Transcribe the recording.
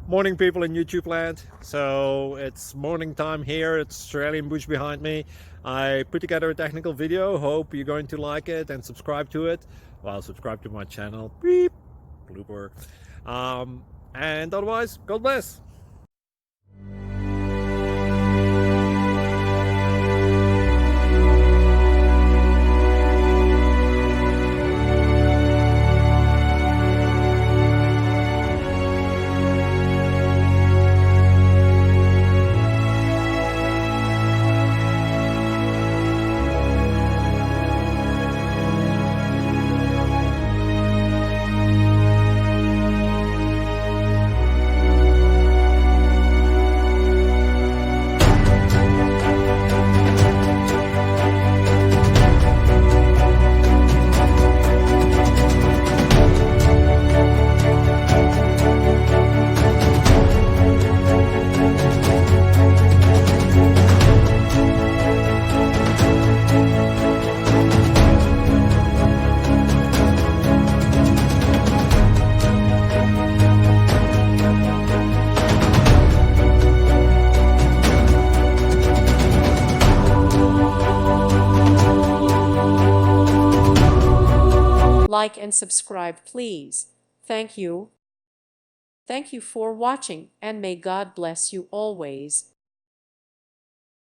Morning, people in YouTube land. So it's morning time here. It's Australian bush behind me. I put together a technical video. Hope you're going to like it and subscribe to it. Well, subscribe to my channel. Beep, blooper. And otherwise, God bless. Like and subscribe, please. Thank you. Thank you for watching, and may God bless you always.